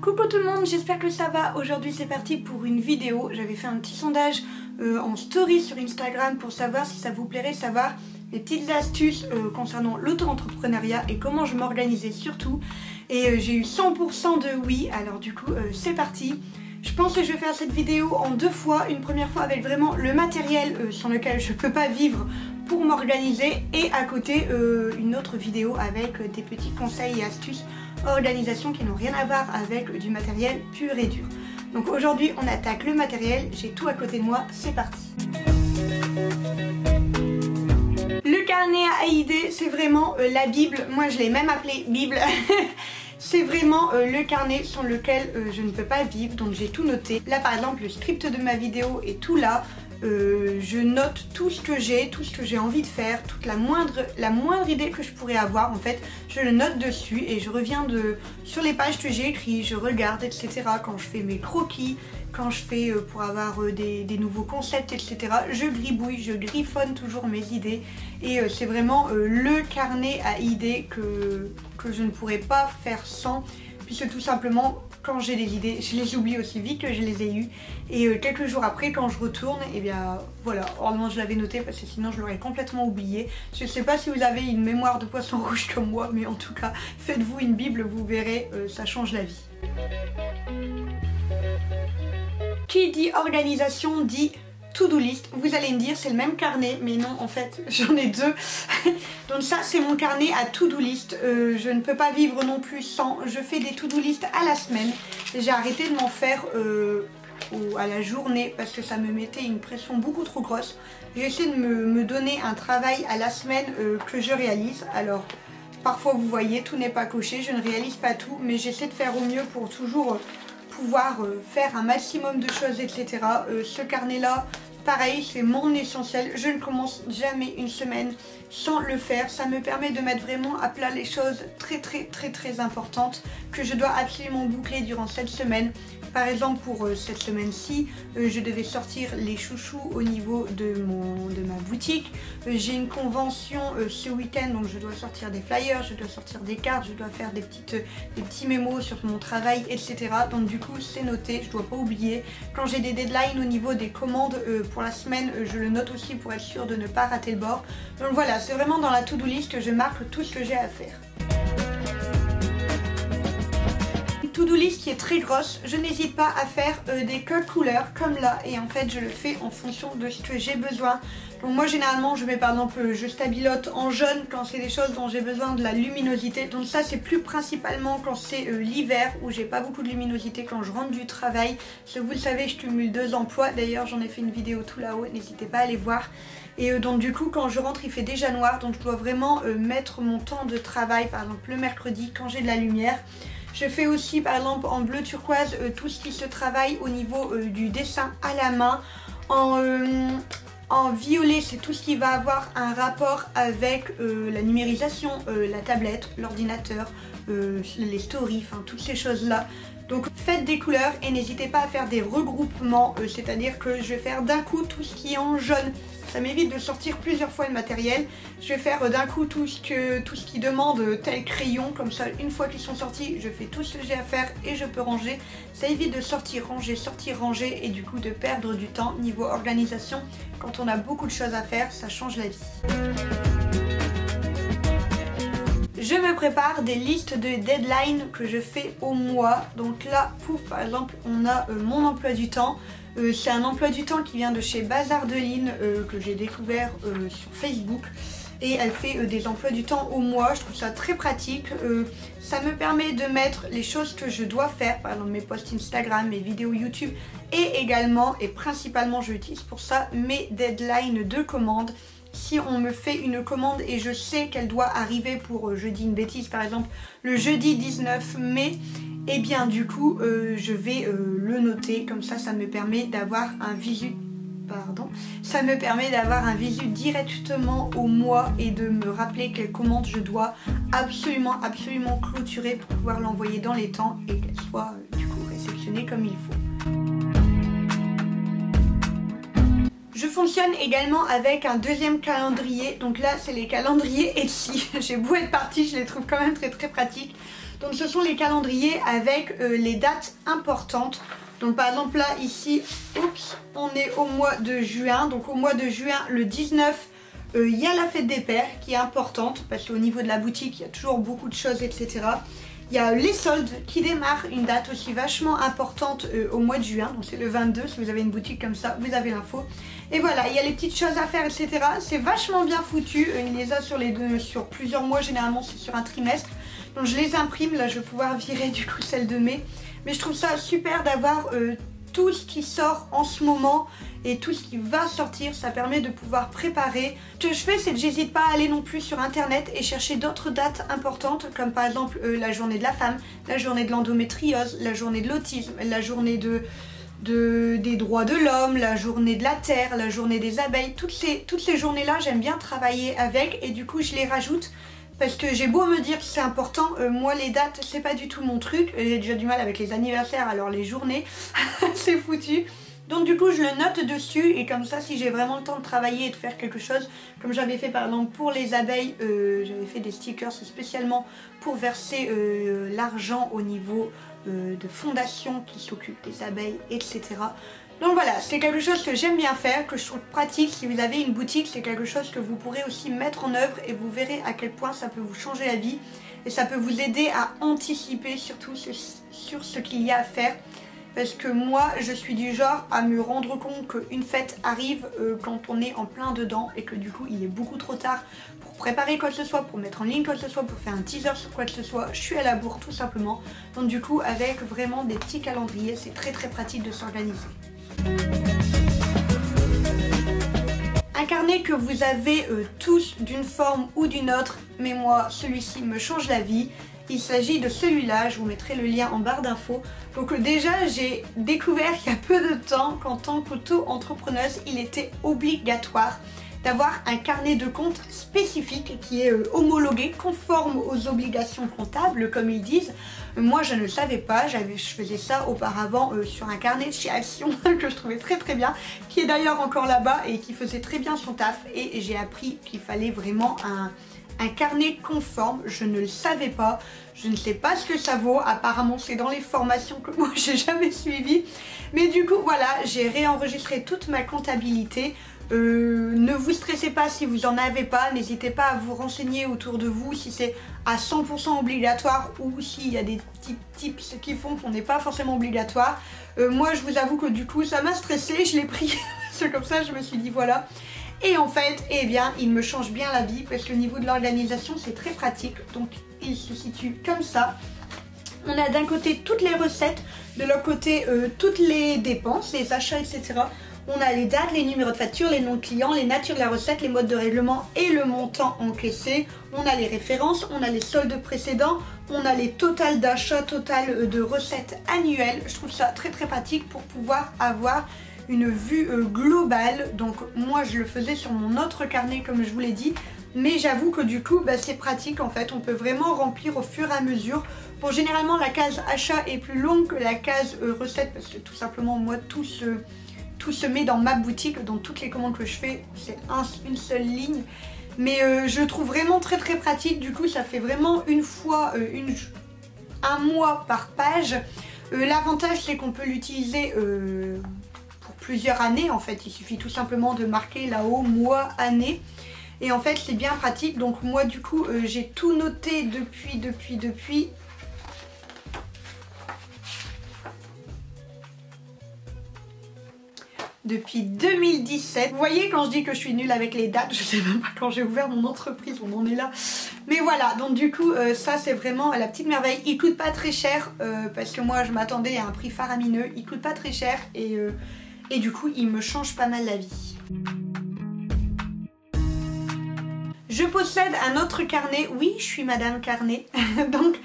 Coucou tout le monde, j'espère que ça va. Aujourd'hui c'est parti pour une vidéo. J'avais fait un petit sondage en story sur Instagram pour savoir si ça vous plairait, savoir les petites astuces concernant l'auto-entrepreneuriat et comment je m'organisais surtout. Et j'ai eu 100% de oui, alors du coup c'est parti. Je pense que je vais faire cette vidéo en deux fois. Une première fois avec vraiment le matériel sans lequel je peux pas vivre pour m'organiser, et à côté une autre vidéo avec des petits conseils et astuces organisation qui n'ont rien à voir avec du matériel pur et dur. Donc aujourd'hui on attaque le matériel, j'ai tout à côté de moi, c'est parti. Le carnet à idées, c'est vraiment la Bible, moi je l'ai même appelé Bible. C'est vraiment le carnet sans lequel je ne peux pas vivre, donc j'ai tout noté. Là par exemple le script de ma vidéo est tout là. Je note tout ce que j'ai envie de faire, toute la moindre idée que je pourrais avoir, en fait, je le note dessus et je reviens sur les pages que j'ai écrites, je regarde, etc. Quand je fais mes croquis, quand je fais pour avoir des nouveaux concepts, etc. Je gribouille, je griffonne toujours mes idées et c'est vraiment le carnet à idées que je ne pourrais pas faire sans, puisque tout simplement quand j'ai des idées, je les oublie aussi vite que je les ai eues. Et quelques jours après, quand je retourne, et bien voilà, heureusement je l'avais noté parce que sinon je l'aurais complètement oublié. Je ne sais pas si vous avez une mémoire de poisson rouge comme moi, mais en tout cas, faites-vous une Bible, vous verrez, ça change la vie. Qui dit organisation dit to-do list. Vous allez me dire c'est le même carnet, mais non, en fait j'en ai deux. Donc ça c'est mon carnet à to-do list. Je ne peux pas vivre non plus sans. Je fais des to-do list à la semaine. J'ai arrêté de m'en faire à la journée parce que ça me mettait une pression beaucoup trop grosse. J'essaie de me donner un travail à la semaine que je réalise. Alors parfois vous voyez, tout n'est pas coché, je ne réalise pas tout, mais j'essaie de faire au mieux pour toujours pouvoir faire un maximum de choses, etc. Ce carnet là, pareil, c'est mon essentiel. Je ne commence jamais une semaine sans le faire. Ça me permet de mettre vraiment à plat les choses très importantes que je dois absolument boucler durant cette semaine. Par exemple pour cette semaine-ci, je devais sortir les chouchous au niveau de ma boutique. J'ai une convention ce week-end, donc je dois sortir des flyers, je dois sortir des cartes, je dois faire des petits mémos sur mon travail, etc. Donc du coup c'est noté, je dois pas oublier. Quand j'ai des deadlines au niveau des commandes pour la semaine, je le note aussi pour être sûr de ne pas rater le bord. Donc voilà, c'est vraiment dans la to-do list que je marque tout ce que j'ai à faire. To-do list qui est très grosse, je n'hésite pas à faire des codes couleurs comme là, et en fait je le fais en fonction de ce que j'ai besoin. Donc moi généralement je mets par exemple, je stabilote en jaune quand c'est des choses dont j'ai besoin de la luminosité. Donc ça c'est plus principalement quand c'est l'hiver où j'ai pas beaucoup de luminosité, quand je rentre du travail. Parce que vous le savez, je cumule 2 emplois, d'ailleurs j'en ai fait une vidéo tout là-haut, n'hésitez pas à aller voir. Et donc du coup quand je rentre il fait déjà noir, donc je dois vraiment mettre mon temps de travail par exemple le mercredi quand j'ai de la lumière. Je fais aussi par exemple en bleu turquoise tout ce qui se travaille au niveau du dessin à la main. En violet c'est tout ce qui va avoir un rapport avec la numérisation, la tablette, l'ordinateur, les stories, enfin toutes ces choses là. Donc faites des couleurs et n'hésitez pas à faire des regroupements, c'est-à-dire que je vais faire d'un coup tout ce qui est en jaune. Ça m'évite de sortir plusieurs fois le matériel. Je vais faire d'un coup tout ce qui demande tel crayon, comme ça une fois qu'ils sont sortis, je fais tout ce que j'ai à faire et je peux ranger. Ça évite de sortir, ranger et du coup de perdre du temps niveau organisation. Quand on a beaucoup de choses à faire, ça change la vie. Je me prépare des listes de deadlines que je fais au mois. Donc là, par exemple, on a mon emploi du temps. C'est un emploi du temps qui vient de chez Bazardeline que j'ai découvert sur Facebook. Et elle fait des emplois du temps au mois. Je trouve ça très pratique. Ça me permet de mettre les choses que je dois faire, par exemple mes posts Instagram, mes vidéos YouTube, et également et principalement je l'utilise pour ça, mes deadlines de commandes. Si on me fait une commande et je sais qu'elle doit arriver pour, je dis une bêtise par exemple, le jeudi 19 mai, et bien du coup je vais le noter, comme ça me permet d'avoir un visu. Ça me permet d'avoir un visu directement au mois et de me rappeler quelle commande je dois absolument clôturer pour pouvoir l'envoyer dans les temps et qu'elle soit du coup réceptionnée comme il faut. Je fonctionne également avec un deuxième calendrier, donc là c'est les calendriers Etsy. J'ai beau être partie, je les trouve quand même très pratiques. Donc ce sont les calendriers avec les dates importantes. Donc par exemple là ici, oups, on est au mois de juin. Donc au mois de juin, le 19, il y a la fête des pères qui est importante parce qu'au niveau de la boutique, il y a toujours beaucoup de choses, etc. Il y a les soldes qui démarrent, une date aussi vachement importante au mois de juin. Donc c'est le 22, si vous avez une boutique comme ça, vous avez l'info. Et voilà, il y a les petites choses à faire, etc. C'est vachement bien foutu. Il les a sur plusieurs mois, généralement c'est sur un trimestre. Donc je les imprime, là je vais pouvoir virer du coup celle de mai. Mais je trouve ça super d'avoir tout ce qui sort en ce moment et tout ce qui va sortir, ça permet de pouvoir préparer. Ce que je fais, c'est que j'hésite pas à aller non plus sur internet et chercher d'autres dates importantes, comme par exemple la journée de la femme, la journée de l'endométriose, la journée de l'autisme, la journée des droits de l'homme, la journée de la terre, la journée des abeilles. Toutes ces journées-là, j'aime bien travailler avec et du coup je les rajoute. Parce que j'ai beau me dire que c'est important, moi les dates c'est pas du tout mon truc, j'ai déjà du mal avec les anniversaires, alors les journées c'est foutu. Donc du coup je le note dessus et comme ça si j'ai vraiment le temps de travailler et de faire quelque chose, comme j'avais fait par exemple pour les abeilles, j'avais fait des stickers spécialement pour verser l'argent au niveau de fondations qui s'occupent des abeilles, etc. Donc voilà, c'est quelque chose que j'aime bien faire, que je trouve pratique. Si vous avez une boutique, c'est quelque chose que vous pourrez aussi mettre en œuvre et vous verrez à quel point ça peut vous changer la vie et ça peut vous aider à anticiper surtout sur ce qu'il y a à faire. Parce que moi, je suis du genre à me rendre compte qu'une fête arrive quand on est en plein dedans et que du coup, il est beaucoup trop tard pour préparer quoi que ce soit, pour mettre en ligne quoi que ce soit, pour faire un teaser sur quoi que ce soit. Je suis à la bourre tout simplement. Donc du coup, avec vraiment des petits calendriers, c'est très pratique de s'organiser. Un carnet que vous avez tous d'une forme ou d'une autre, mais moi celui-ci me change la vie. Il s'agit de celui-là, je vous mettrai le lien en barre d'infos. Donc déjà j'ai découvert il y a peu de temps qu'en tant qu'auto-entrepreneuse il était obligatoire d'avoir un carnet de compte spécifique qui est homologué, conforme aux obligations comptables comme ils disent. Moi je ne le savais pas, je faisais ça auparavant sur un carnet de chez Action que je trouvais très bien, qui est d'ailleurs encore là-bas et qui faisait très bien son taf et j'ai appris qu'il fallait vraiment un carnet conforme. Je ne le savais pas, je ne sais pas ce que ça vaut, apparemment c'est dans les formations que moi j'ai jamais suivies. Mais du coup voilà, j'ai réenregistré toute ma comptabilité. Ne vous stressez pas si vous en avez pas, n'hésitez pas à vous renseigner autour de vous si c'est à 100% obligatoire ou s'il y a des petits tips qui font qu'on n'est pas forcément obligatoire. Moi je vous avoue que du coup ça m'a stressé, je l'ai pris, c'est comme ça je me suis dit voilà. Et en fait, eh bien, il me change bien la vie parce que au niveau de l'organisation c'est très pratique. Donc il se situe comme ça. On a d'un côté toutes les recettes, de l'autre côté toutes les dépenses, les achats, etc. On a les dates, les numéros de facture, les noms de clients, les natures de la recette, les modes de règlement et le montant encaissé. On a les références, on a les soldes précédents, on a les totals d'achats, total de recettes annuelles. Je trouve ça très pratique pour pouvoir avoir une vue globale. Donc moi je le faisais sur mon autre carnet comme je vous l'ai dit. Mais j'avoue que du coup c'est pratique en fait, on peut vraiment remplir au fur et à mesure. Bon généralement la case achat est plus longue que la case recette parce que tout simplement moi tout se met dans ma boutique, dans toutes les commandes que je fais, c'est une seule ligne. Mais je trouve vraiment très pratique, du coup ça fait vraiment une fois, un mois par page. L'avantage c'est qu'on peut l'utiliser pour plusieurs années en fait, il suffit tout simplement de marquer là-haut mois, année. Et en fait c'est bien pratique, donc moi du coup j'ai tout noté depuis depuis 2017. Vous voyez quand je dis que je suis nulle avec les dates, je sais même pas quand j'ai ouvert mon entreprise, on en est là. Mais voilà, donc du coup ça c'est vraiment la petite merveille. Il coûte pas très cher parce que moi je m'attendais à un prix faramineux. Il coûte pas très cher et du coup il me change pas mal la vie. Je possède un autre carnet, oui je suis Madame Carnet, donc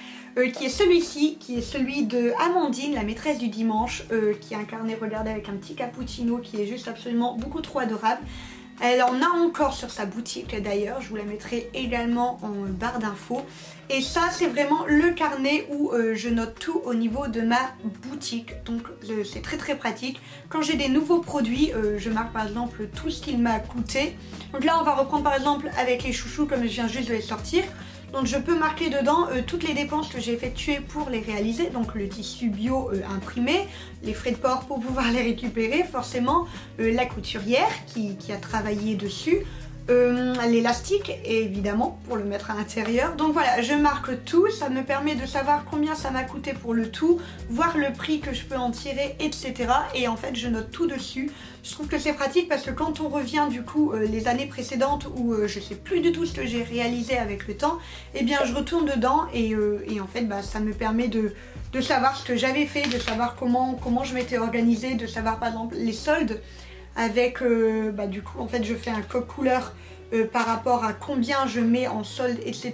qui est celui-ci, qui est celui de Amandine, la maîtresse du dimanche, qui est un carnet, regardez, avec un petit cappuccino qui est juste absolument beaucoup trop adorable. Elle en a encore sur sa boutique d'ailleurs, je vous la mettrai également en barre d'infos. Et ça c'est vraiment le carnet où je note tout au niveau de ma boutique, donc c'est très pratique. Quand j'ai des nouveaux produits, je marque par exemple tout ce qu'il m'a coûté. Donc là on va reprendre par exemple avec les chouchous comme je viens juste de les sortir. Donc je peux marquer dedans toutes les dépenses que j'ai effectuées pour les réaliser, donc le tissu bio imprimé, les frais de port pour pouvoir les récupérer forcément, la couturière qui a travaillé dessus, l'élastique évidemment pour le mettre à l'intérieur. Donc voilà, je marque tout, ça me permet de savoir combien ça m'a coûté pour le tout, voir le prix que je peux en tirer, etc. Et en fait je note tout dessus. Je trouve que c'est pratique parce que quand on revient du coup les années précédentes où je sais plus du tout ce que j'ai réalisé avec le temps, eh bien je retourne dedans et en fait ça me permet de savoir ce que j'avais fait, de savoir comment je m'étais organisée, de savoir par exemple les soldes. Avec du coup en fait je fais un code couleur par rapport à combien je mets en solde, etc.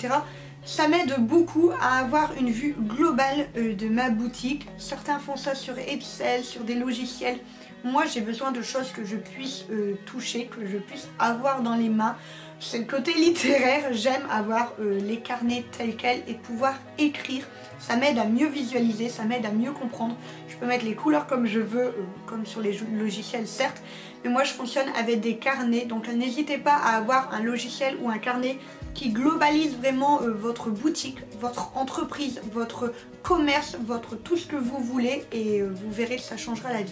Ça m'aide beaucoup à avoir une vue globale de ma boutique. Certains font ça sur Excel, sur des logiciels. Moi j'ai besoin de choses que je puisse toucher, que je puisse avoir dans les mains. C'est le côté littéraire, j'aime avoir les carnets tels quels et pouvoir écrire. Ça m'aide à mieux visualiser, ça m'aide à mieux comprendre. Je peux mettre les couleurs comme je veux, comme sur les logiciels certes, mais moi je fonctionne avec des carnets, donc n'hésitez pas à avoir un logiciel ou un carnet qui globalise vraiment votre boutique, votre entreprise, votre commerce, votre tout ce que vous voulez et vous verrez que ça changera la vie.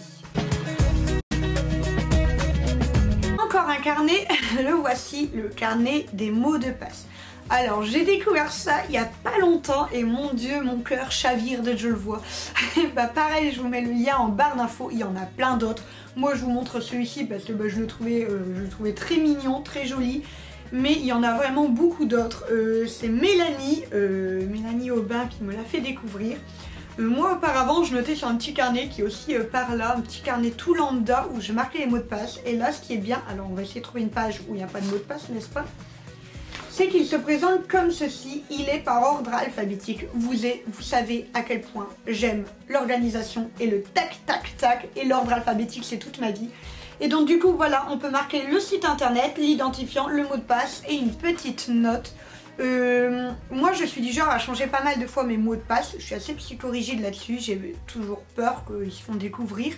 Encore un carnet, le voici, le carnet des mots de passe. Alors j'ai découvert ça il n'y a pas longtemps et mon dieu, mon cœur chavire dès que je le vois. Pareil, je vous mets le lien en barre d'infos, il y en a plein d'autres. Moi je vous montre celui-ci parce que je le trouvais très mignon, très joli. Mais il y en a vraiment beaucoup d'autres. C'est Mélanie Aubin qui me l'a fait découvrir. Moi auparavant je notais sur un petit carnet qui est aussi par là, un petit carnet tout lambda où je marquais les mots de passe. Et là ce qui est bien, alors on va essayer de trouver une page où il n'y a pas de mots de passe, n'est-ce pas? C'est qu'il se présente comme ceci, il est par ordre alphabétique. Vous savez à quel point j'aime l'organisation et le tac tac tac, et l'ordre alphabétique c'est toute ma vie. Et donc du coup voilà, on peut marquer le site internet, l'identifiant, le mot de passe et une petite note. Moi je suis du genre à changer pas mal de fois mes mots de passe, je suis assez psychorigide là-dessus, j'ai toujours peur qu'ils se font découvrir.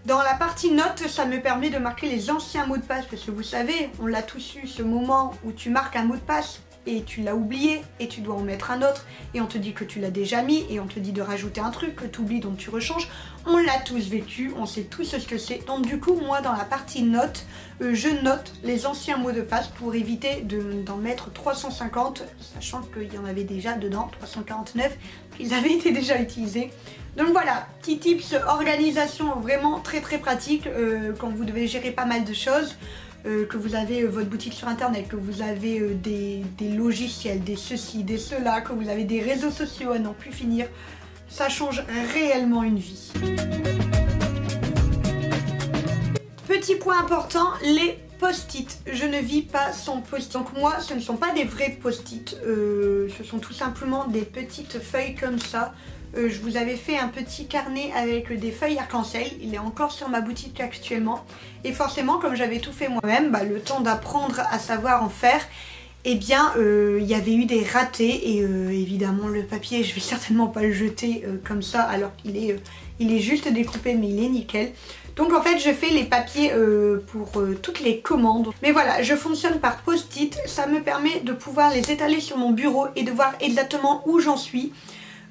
Dans la partie notes, ça me permet de marquer les anciens mots de passe parce que vous savez, on l'a tous eu ce moment où tu marques un mot de passe et tu l'as oublié et tu dois en mettre un autre et on te dit que tu l'as déjà mis et on te dit de rajouter un truc que tu oublies donc tu rechanges. On l'a tous vécu, on sait tous ce que c'est. Donc du coup, moi dans la partie notes, je note les anciens mots de passe pour éviter d'en mettre 350, sachant qu'il y en avait déjà dedans, 349, qu'ils avaient été déjà utilisés. Donc voilà, petit tips organisation vraiment très pratique quand vous devez gérer pas mal de choses, que vous avez votre boutique sur internet, que vous avez des logiciels, des ceci, des cela, que vous avez des réseaux sociaux à n'en plus finir. Ça change réellement une vie. Petit point important, les post-it. Je ne vis pas sans post-it. Donc moi, ce ne sont pas des vrais post-it, ce sont tout simplement des petites feuilles comme ça. Je vous avais fait un petit carnet avec des feuilles arc-en-ciel, il est encore sur ma boutique actuellement. Et forcément, comme j'avais tout fait moi-même, le temps d'apprendre à savoir en faire, eh bien il y avait eu des ratés et évidemment le papier, je vais certainement pas le jeter comme ça alors qu'il est juste découpé mais il est nickel. Donc en fait je fais les papiers pour toutes les commandes. Mais voilà, je fonctionne par post-it, ça me permet de pouvoir les étaler sur mon bureau et de voir exactement où j'en suis.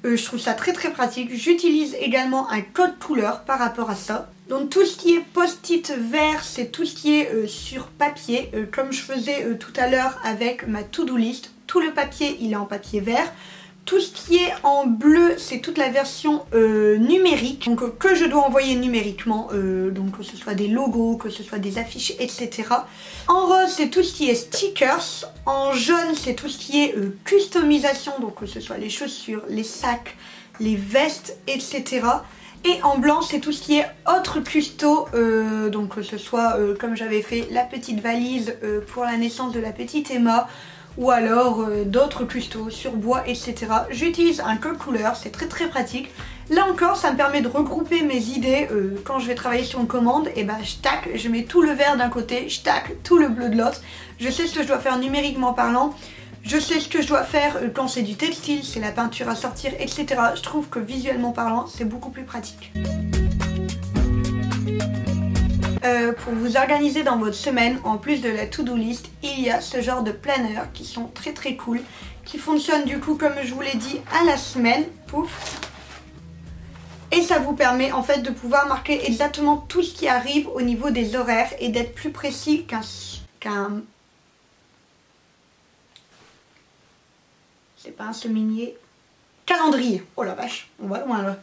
Je trouve ça très pratique. J'utilise également un code couleur par rapport à ça. Donc tout ce qui est post-it vert, c'est tout ce qui est sur papier. Comme je faisais tout à l'heure avec ma to-do list. Tout le papier, il est en papier vert. Tout ce qui est en bleu, c'est toute la version numérique, donc que je dois envoyer numériquement, donc que ce soit des logos, que ce soit des affiches, etc. En rose, c'est tout ce qui est stickers. En jaune, c'est tout ce qui est customisation, donc que ce soit les chaussures, les sacs, les vestes, etc. Et en blanc, c'est tout ce qui est autre custo, donc que ce soit comme j'avais fait la petite valise pour la naissance de la petite Emma, ou alors d'autres custos sur bois, etc. J'utilise un code couleur, c'est très pratique. Là encore, ça me permet de regrouper mes idées quand je vais travailler sur une commande. Et je mets tout le vert d'un côté, tout le bleu de l'autre. Je sais ce que je dois faire numériquement parlant. Je sais ce que je dois faire quand c'est du textile, c'est la peinture à sortir, etc. Je trouve que visuellement parlant, c'est beaucoup plus pratique. Pour vous organiser dans votre semaine, en plus de la to-do list, il y a ce genre de planner qui sont très cool, qui fonctionne du coup comme je vous l'ai dit à la semaine. Pouf. Et ça vous permet en fait de pouvoir marquer exactement tout ce qui arrive au niveau des horaires et d'être plus précis qu'un... C'est pas un semainier. Calendrier. Oh la vache, on va loin là.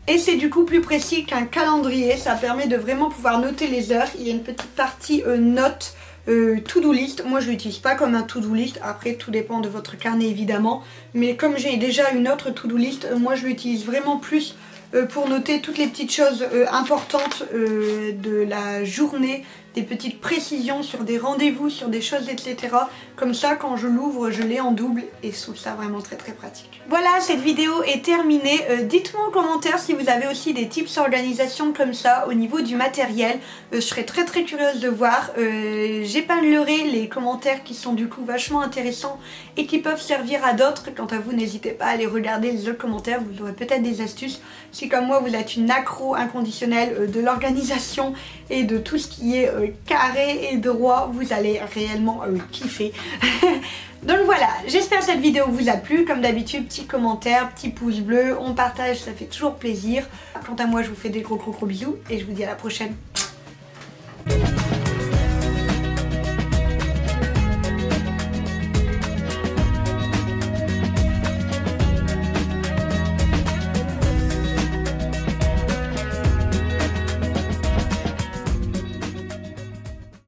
Et c'est du coup plus précis qu'un calendrier. Ça permet de vraiment pouvoir noter les heures. Il y a une petite partie notes, to-do list. Moi je l'utilise pas comme un to-do list. Après tout dépend de votre carnet évidemment. Mais comme j'ai déjà une autre to-do list, moi je l'utilise vraiment plus pour noter toutes les petites choses importantes de la journée, des petites précisions sur des rendez-vous, sur des choses, etc. Comme ça, quand je l'ouvre, je l'ai en double et je trouve ça vraiment très très pratique. Voilà, cette vidéo est terminée. Dites-moi en commentaire si vous avez aussi des tips d'organisation comme ça au niveau du matériel. Je serais très très curieuse de voir. J'épinglerai les commentaires qui sont du coup vachement intéressants et qui peuvent servir à d'autres. Quant à vous, n'hésitez pas à aller regarder les autres commentaires. Vous aurez peut-être des astuces. Si comme moi, vous êtes une accro inconditionnelle de l'organisation et de tout ce qui est carré et droit, vous allez réellement kiffer. Donc voilà, j'espère que cette vidéo vous a plu. Comme d'habitude, petit commentaire, petit pouce bleu, on partage, ça fait toujours plaisir. Quant à moi, je vous fais des gros bisous et je vous dis à la prochaine.